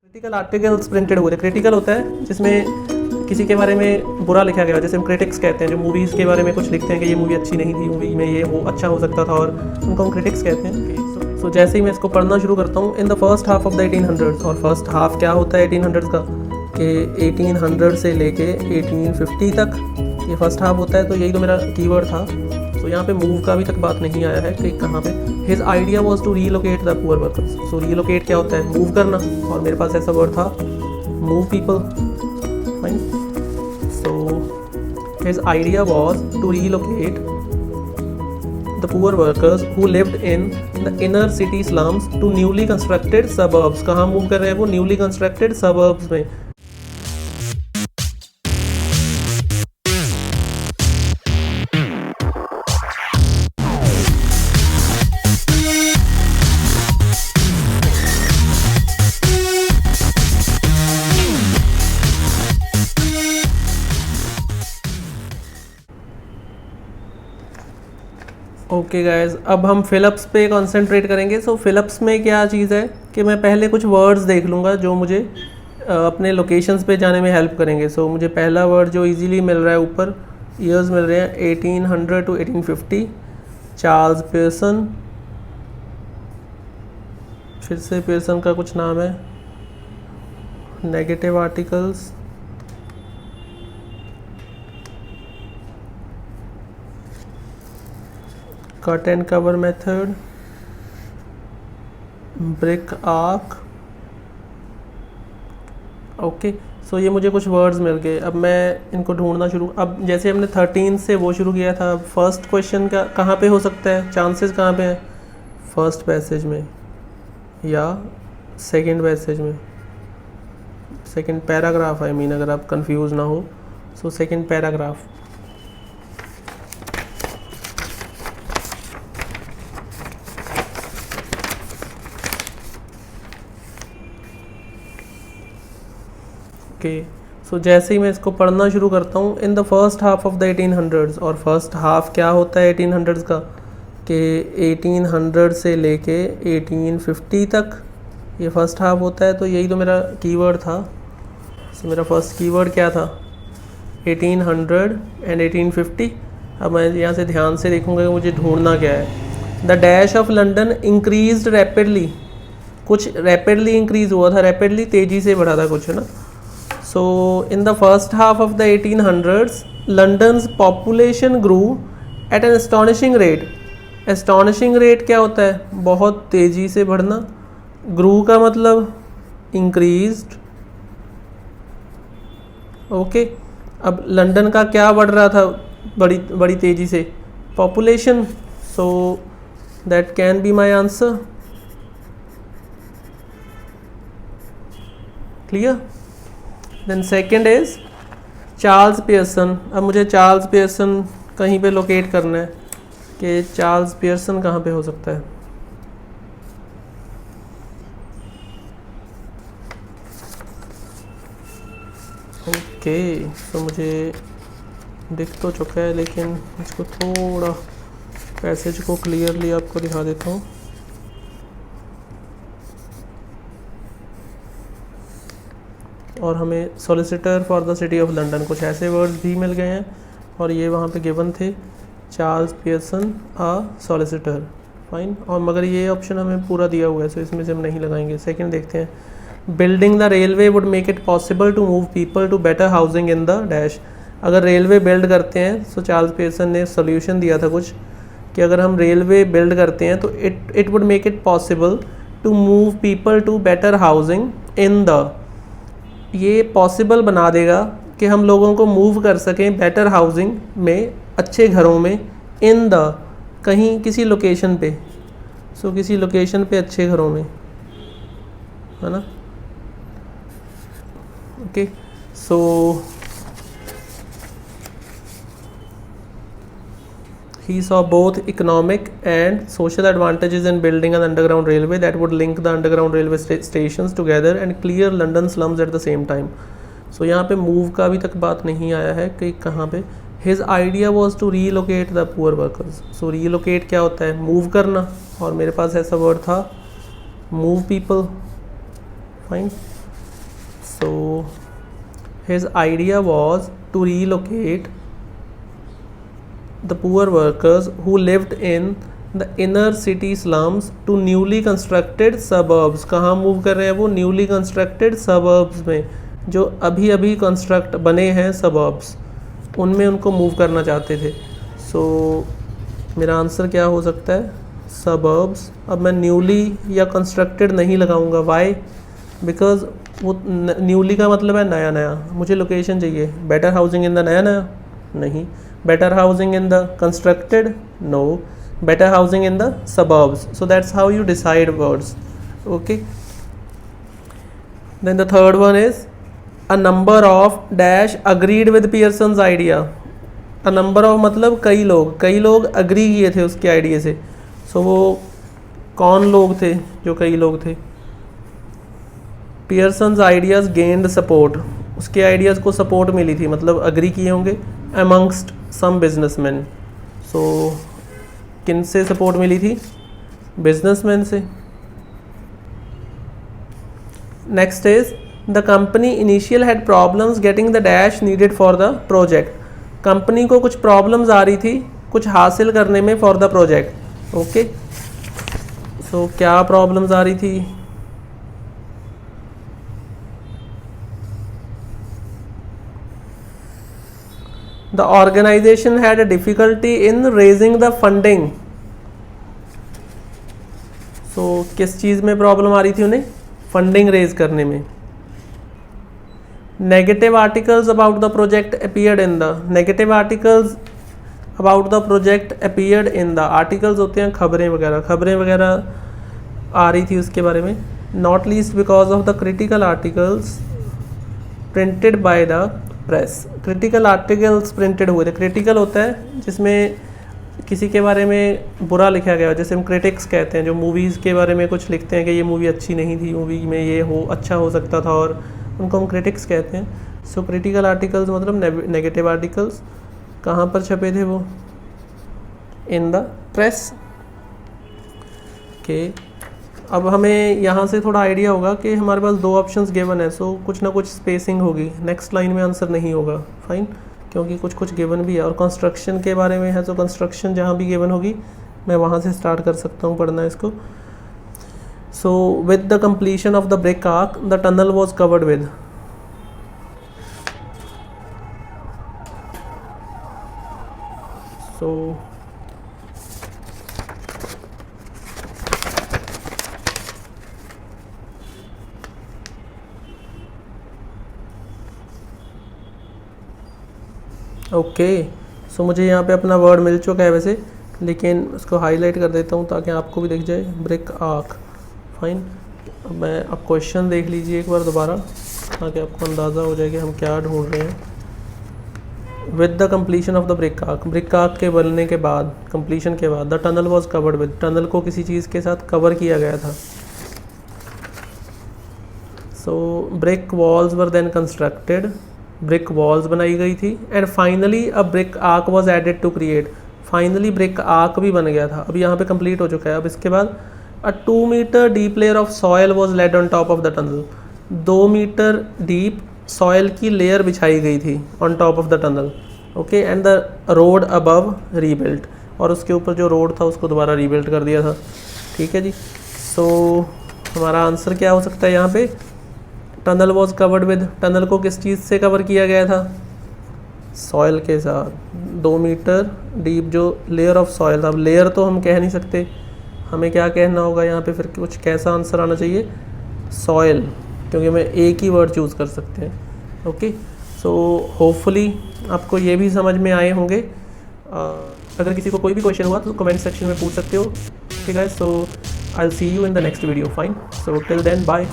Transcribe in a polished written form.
Critical articles printed हुए थे। Critical होता है जिसमें किसी के बारे में बुरा लिखा गया, जैसे हम क्रिटिक्स कहते हैं, जो मूवीज़ के बारे में कुछ लिखते हैं कि ये मूवी अच्छी नहीं थी, मूवी में ये वो अच्छा हो सकता था, और उनको हम क्रिटिक्स कहते हैं। सो जैसे ही मैं इसको पढ़ना शुरू करता हूँ, in the first half of the 1800s, और फर्स्ट हाफ क्या होता है 1800s का, कि 1800 से लेके 1850 तक ये फर्स्ट हाफ होता है। तो यही तो मेरा कीवर्ड था। तो यहाँ पे मूव का अभी तक बात नहीं आया है कि कहाँ पे। His idea was to relocate the poor workers. So relocate क्या होता है? मूव करना, और मेरे पास ऐसा वर्ड था move people. Fine. So his idea was to relocate the poor workers who lived in the inner city slums to newly constructed suburbs. कहाँ move कर रहे हैं वो? न्यूली कंस्ट्रक्टेड सबर्ब्स में। ओके गाइज, अब हम फिलअप्स पे कंसंट्रेट करेंगे। सो फिलअप्स में क्या चीज़ है कि मैं पहले कुछ वर्ड्स देख लूँगा जो मुझे अपने लोकेशंस पे जाने में हेल्प करेंगे। सो मुझे पहला वर्ड जो इजीली मिल रहा है, ऊपर ईयर्स मिल रहे हैं 1800 to 1850, चार्ल्स पियर्सन। फिर से पियर्सन का कुछ नाम है। Negative articles, cut and cover method, brick arch. Okay, so ये मुझे कुछ वर्ड्स मिल गए। अब मैं इनको ढूंढना शुरू। अब जैसे हमने 13 से वो शुरू किया था, फर्स्ट क्वेश्चन का कहाँ पे हो सकता है? चांसेस कहाँ पे हैं? फर्स्ट पैसेज में या सेकंड पैसेज में, सेकंड पैराग्राफ। आई मीन, अगर आप कंफ्यूज ना हो। So second paragraph. ओके, सो जैसे ही मैं इसको पढ़ना शुरू करता हूँ, in the first half of the 1800s, और फर्स्ट हाफ क्या होता है 1800s का, कि 1800 से लेके 1850 तक ये फर्स्ट हाफ होता है। तो यही तो मेरा कीवर्ड था। सो मेरा फर्स्ट कीवर्ड क्या था? 1800 एंड 1850। अब मैं यहाँ से ध्यान से देखूँगा कि मुझे ढूंढना क्या है। The dash of London increased rapidly. कुछ रैपिडली इंक्रीज हुआ था, रैपिडली तेज़ी से बढ़ा था कुछ, है ना। So in the first half of the 1800s, London's population grew at an astonishing rate. Astonishing rate क्या होता है? बहुत तेज़ी से बढ़ना। Grew का मतलब increased। ओके, अब लंदन का क्या बढ़ रहा था बड़ी तेज़ी से? Population. So that can be my answer. Clear? Then second is Charles Pearson. अब मुझे चार्ल्स पियर्सन कहीं पे लोकेट करना है कि चार्ल्स पियर्सन कहाँ पे हो सकता है। ओके, तो मुझे दिख तो चुका है, लेकिन इसको थोड़ा पैसेज को क्लियरली आपको दिखा देता हूँ। और हमें solicitor for the city of London, कुछ ऐसे वर्ड्स भी मिल गए हैं, और ये वहाँ पे गिवन थे, चार्ल्स पियर्सन आ सॉलिसिटर। फाइन। और मगर ये ऑप्शन हमें पूरा दिया हुआ है, सो इसमें से हम नहीं लगाएंगे। सेकंड देखते हैं। Building the railway would make it possible to move people to better housing in the dash. अगर रेलवे बिल्ड करते हैं, सो चार्ल्स पियर्सन ने सोल्यूशन दिया था कुछ, कि अगर हम रेलवे बिल्ड करते हैं तो it would make it possible to move people to better housing in the. ये पॉसिबल बना देगा कि हम लोगों को मूव कर सकें बेटर हाउसिंग में, अच्छे घरों में, इन द, कहीं किसी लोकेशन पे। सो किसी लोकेशन पे अच्छे घरों में, है ना। Okay, so he saw both economic and social advantages in building an underground railway that would link the underground railway stations together and clear London slums at the same time. So यहाँ पे move का अभी तक बात नहीं आया है कि कहाँ पे। His idea was to relocate the poor workers. So relocate क्या होता है? move करना, और मेरे पास ऐसा word था move people. Fine. So his idea was to relocate the poor workers who lived in the inner city slums to newly constructed suburbs. कहाँ move कर रहे हैं वो? न्यूली कंस्ट्रक्टेड suburbs में, जो अभी अभी कंस्ट्रक्ट बने हैं suburbs, उनमें उनको मूव करना चाहते थे. सो मेरा आंसर क्या हो सकता है? suburbs. अब मैं न्यूली या कंस्ट्रक्टेड नहीं लगाऊंगा. वाई? बिकॉज वो न्यूली का मतलब है नया नया. मुझे लोकेशन चाहिए. बेटर हाउसिंग इन द नया नया? नहीं. Better housing in the constructed? No. Better housing in the suburbs. So that's how you decide words. Okay. Then the third one is a number of dash agreed with Pearson's idea. A number of मतलब कई लोग agree किए थे उसके idea से. सो वो कौन लोग थे जो कई लोग थे? Pearson's ideas gained support. उसके आइडियाज़ को सपोर्ट मिली थी, मतलब अग्री किए होंगे अमंगस्ट सम बिजनेसमैन. सो किन से सपोर्ट मिली थी? बिजनेसमैन से. Next is the company initial had problems getting the dash needed for the project. Company को कुछ प्रॉब्लम्स आ रही थी कुछ हासिल करने में फॉर द प्रोजेक्ट. ओके. सो क्या प्रॉब्लम्स आ रही थी? The organization had a difficulty in raising the funding. So किस चीज़ में प्रॉब्लम आ रही थी उन्हें? फंडिंग रेज करने में. Negative articles about the project appeared in the. Negative articles about the project appeared in the. Articles होते हैं खबरें वगैरह आ रही थी उसके बारे में. Not least because of the critical articles printed by the press. Critical articles printed हुए थे. क्रिटिकल होता है जिसमें किसी के बारे में बुरा लिखा गया, जैसे हम क्रिटिक्स कहते हैं, जो मूवीज़ के बारे में कुछ लिखते हैं कि ये मूवी अच्छी नहीं थी, मूवी में ये अच्छा हो सकता था, और उनको हम क्रिटिक्स कहते हैं. सो क्रिटिकल आर्टिकल्स मतलब नेगेटिव आर्टिकल्स. कहाँ पर छपे थे वो? In the press. के अब हमें यहाँ से थोड़ा आइडिया होगा कि हमारे पास दो ऑप्शंस गिवन है. सो कुछ ना कुछ स्पेसिंग होगी. नेक्स्ट लाइन में आंसर नहीं होगा. फाइन, क्योंकि कुछ गिवन भी है. और कंस्ट्रक्शन के बारे में है, तो कंस्ट्रक्शन जहाँ भी गिवन होगी मैं वहाँ से स्टार्ट कर सकता हूँ पढ़ना इसको. So with the completion of the brick arch the tunnel was covered with. So okay. So मुझे यहाँ पे अपना वर्ड मिल चुका है वैसे, लेकिन उसको हाईलाइट कर देता हूँ ताकि आपको भी दिख जाए. Brick arc. फाइन. अब मैं आप क्वेश्चन देख लीजिए एक बार दोबारा ताकि आपको अंदाज़ा हो जाए कि हम क्या ढूंढ रहे हैं. With the completion of the brick arch. Brick arch के बनने के बाद, कंप्लीशन के बाद, the tunnel was covered with. Tunnel को किसी चीज़ के साथ कवर किया गया था. So brick walls were then constructed. Brick walls बनाई गई थी. And finally a brick arch was added to create. Finally brick arch भी बन गया था. अब यहाँ पे कंप्लीट हो चुका है. अब इसके बाद a 2 metre deep layer of soil was laid on top of the tunnel. 2 metre deep soil की लेयर बिछाई गई थी on top of the tunnel. Okay. And the road above rebuilt. और उसके ऊपर जो रोड था उसको दोबारा रीबिल्ट कर दिया था. ठीक है जी. सो हमारा आंसर क्या हो सकता है यहाँ पे? Tunnel was covered with. Tunnel को किस चीज़ से कवर किया गया था? सॉयल के साथ. 2 मीटर डीप जो लेयर ऑफ सॉयल था. अब लेयर तो हम कह नहीं सकते, हमें क्या कहना होगा यहाँ पे? फिर कुछ कैसा आंसर आना चाहिए? सॉयल, क्योंकि हमें एक ही वर्ड चूज़ कर सकते हैं. ओके. सो होपफुली आपको ये भी समझ में आए होंगे. अगर किसी को कोई भी क्वेश्चन हुआ तो कमेंट सेक्शन में पूछ सकते हो. ठीक है. So I will see you in the next video. Fine. So till then bye.